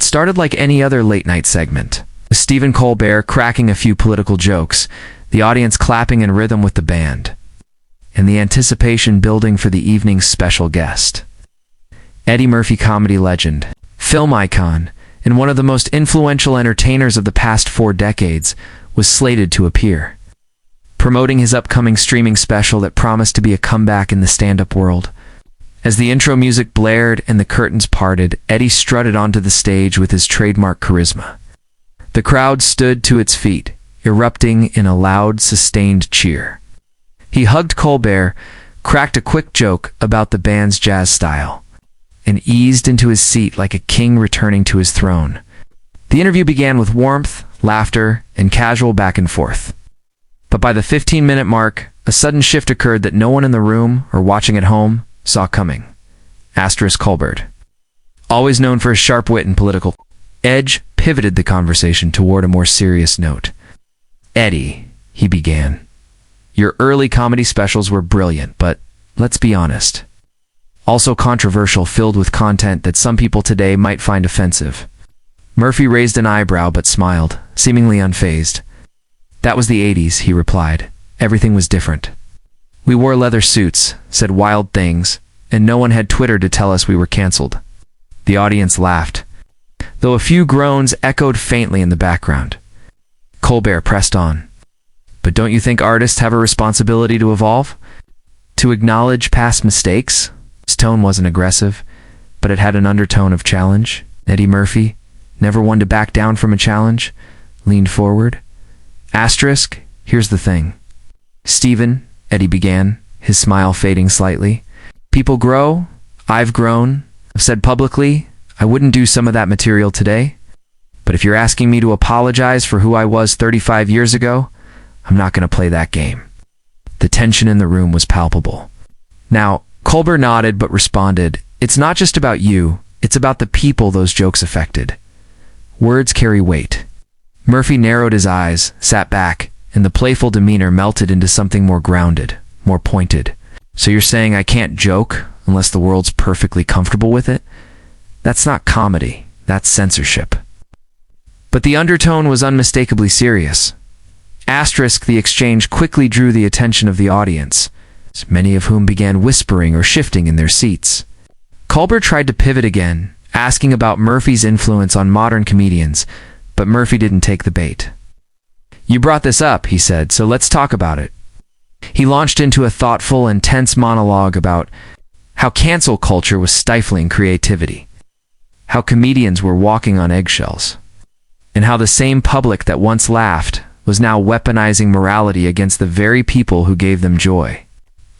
started like any other late-night segment, with Stephen Colbert cracking a few political jokes, the audience clapping in rhythm with the band, and the anticipation building for the evening's special guest. Eddie Murphy, comedy legend, film icon, and one of the most influential entertainers of the past 4 decades, was slated to appear, promoting his upcoming streaming special that promised to be a comeback in the stand-up world. As the intro music blared and the curtains parted, Eddie strutted onto the stage with his trademark charisma. The crowd stood to its feet, erupting in a loud, sustained cheer. He hugged Colbert, cracked a quick joke about the band's jazz style, and eased into his seat like a king returning to his throne. The interview began with warmth, laughter, and casual back and forth. But by the 15-minute mark, a sudden shift occurred that no one in the room or watching at home saw coming. Colbert, always known for his sharp wit and political edge, pivoted the conversation toward a more serious note. "Eddie," he began, "your early comedy specials were brilliant, but let's be honest, also controversial, filled with content that some people today might find offensive." Murphy raised an eyebrow but smiled, seemingly unfazed. "That was the 80s, he replied. "Everything was different. We wore leather suits, said wild things, and no one had Twitter to tell us we were canceled." The audience laughed, though a few groans echoed faintly in the background. Colbert pressed on. "But don't you think artists have a responsibility to evolve? To acknowledge past mistakes?" His tone wasn't aggressive, but it had an undertone of challenge. Eddie Murphy, never one to back down from a challenge, leaned forward. "Here's the thing. Stephen," Eddie began, his smile fading slightly. "People grow. I've grown. I've said publicly I wouldn't do some of that material today. But if you're asking me to apologize for who I was 35 years ago, I'm not going to play that game." The tension in the room was palpable. Now, Colbert nodded but responded, "It's not just about you, it's about the people those jokes affected. Words carry weight." Murphy narrowed his eyes, sat back, and the playful demeanor melted into something more grounded, more pointed. "So you're saying I can't joke unless the world's perfectly comfortable with it? That's not comedy, that's censorship." But the undertone was unmistakably serious. The exchange quickly drew the attention of the audience, many of whom began whispering or shifting in their seats. Colbert tried to pivot again, asking about Murphy's influence on modern comedians, but Murphy didn't take the bait. "You brought this up," he said, "so let's talk about it." He launched into a thoughtful and tense monologue about how cancel culture was stifling creativity, how comedians were walking on eggshells, and how the same public that once laughed was now weaponizing morality against the very people who gave them joy.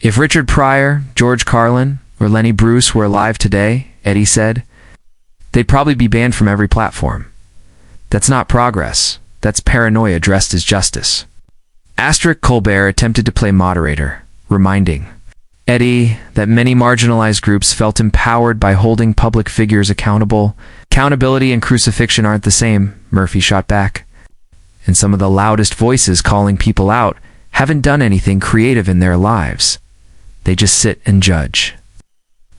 "If Richard Pryor, George Carlin, or Lenny Bruce were alive today," Eddie said, "they'd probably be banned from every platform. That's not progress. That's paranoia dressed as justice." Colbert attempted to play moderator, reminding Eddie that many marginalized groups felt empowered by holding public figures accountable. "Accountability and crucifixion aren't the same," Murphy shot back. "And some of the loudest voices calling people out haven't done anything creative in their lives. They just sit and judge.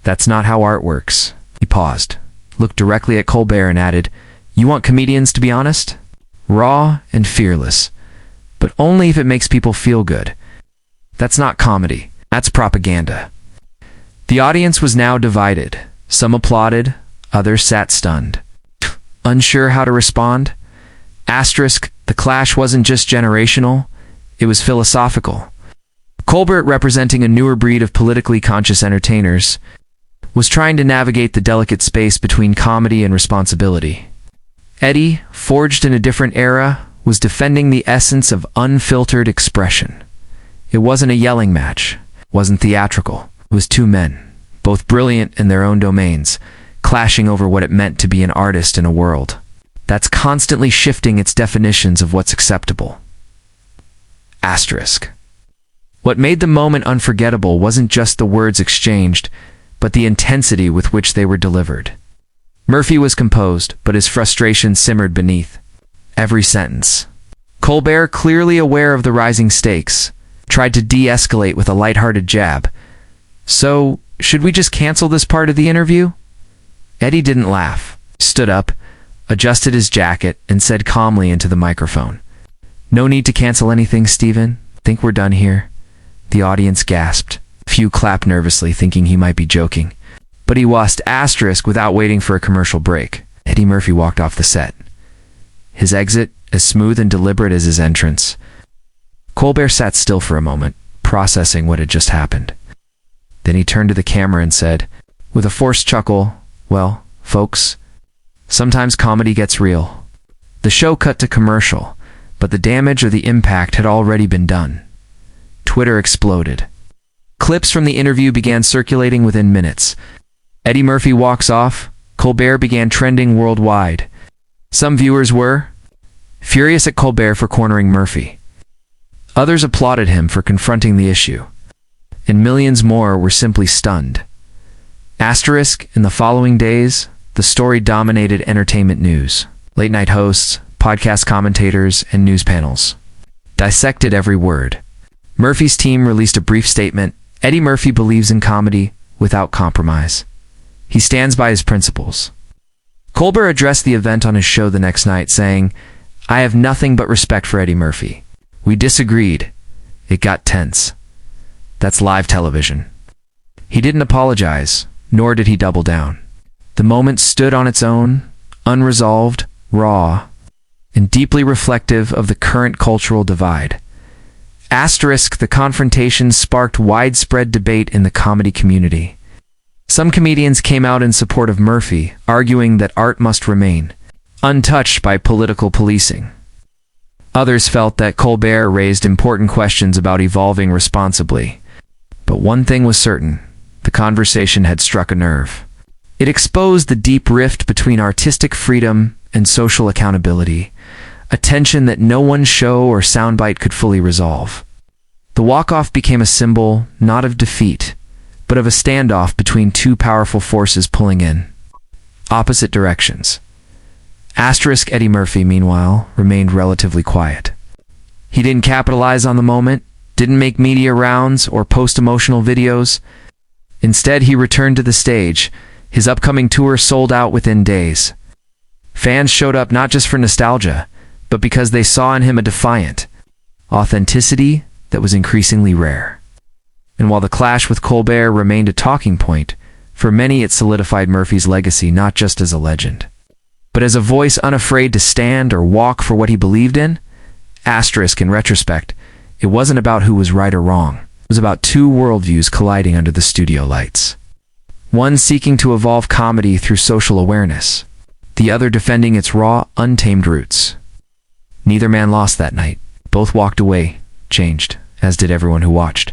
That's not how art works." He paused, looked directly at Colbert and added, "You want comedians to be honest? Raw and fearless, but only if it makes people feel good. That's not comedy. That's propaganda." The audience was now divided. Some applauded, others sat stunned, unsure how to respond. The clash wasn't just generational, it was philosophical. Colbert, representing a newer breed of politically conscious entertainers, was trying to navigate the delicate space between comedy and responsibility. Eddie, forged in a different era, was defending the essence of unfiltered expression. It wasn't a yelling match, wasn't theatrical. It was two men, both brilliant in their own domains, clashing over what it meant to be an artist in a world that's constantly shifting its definitions of what's acceptable. What made the moment unforgettable wasn't just the words exchanged, but the intensity with which they were delivered. Murphy was composed, but his frustration simmered beneath every sentence. Colbert, clearly aware of the rising stakes, tried to de-escalate with a lighthearted jab. "So, should we just cancel this part of the interview?" Eddie didn't laugh, stood up, adjusted his jacket, and said calmly into the microphone, "No need to cancel anything, Stephen. Think we're done here?" The audience gasped. A few clapped nervously, thinking he might be joking. But he wasn't. Without waiting for a commercial break, Eddie Murphy walked off the set. His exit as smooth and deliberate as his entrance. Colbert sat still for a moment, processing what had just happened. Then he turned to the camera and said, with a forced chuckle, "Well, folks, sometimes comedy gets real." The show cut to commercial, but the damage or the impact had already been done. Twitter exploded. Clips from the interview began circulating within minutes. Eddie Murphy walks off. Colbert began trending worldwide. Some viewers were furious at Colbert for cornering Murphy. Others applauded him for confronting the issue. And millions more were simply stunned. In the following days, the story dominated entertainment news. Late-night hosts, podcast commentators, and news panels dissected every word. Murphy's team released a brief statement. Eddie Murphy believes in comedy without compromise. He stands by his principles. Colbert addressed the event on his show the next night, saying, "I have nothing but respect for Eddie Murphy. We disagreed. It got tense. That's live television." He didn't apologize, nor did he double down. The moment stood on its own, unresolved, raw, and deeply reflective of the current cultural divide. The confrontation sparked widespread debate in the comedy community. Some comedians came out in support of Murphy, arguing that art must remain untouched by political policing. Others felt that Colbert raised important questions about evolving responsibly. But one thing was certain: the conversation had struck a nerve. It exposed the deep rift between artistic freedom and social accountability, a tension that no one show or soundbite could fully resolve. The walk-off became a symbol not of defeat, but of a standoff between two powerful forces pulling in opposite directions. Eddie Murphy, meanwhile, remained relatively quiet. He didn't capitalize on the moment, didn't make media rounds or post emotional videos. Instead, he returned to the stage. His upcoming tour sold out within days. Fans showed up not just for nostalgia, but because they saw in him a defiant authenticity that was increasingly rare. And while the clash with Colbert remained a talking point, for many it solidified Murphy's legacy not just as a legend, but as a voice unafraid to stand or walk for what he believed in. In retrospect, it wasn't about who was right or wrong. It was about two worldviews colliding under the studio lights. One seeking to evolve comedy through social awareness, the other defending its raw, untamed roots. Neither man lost that night. Both walked away, changed, as did everyone who watched.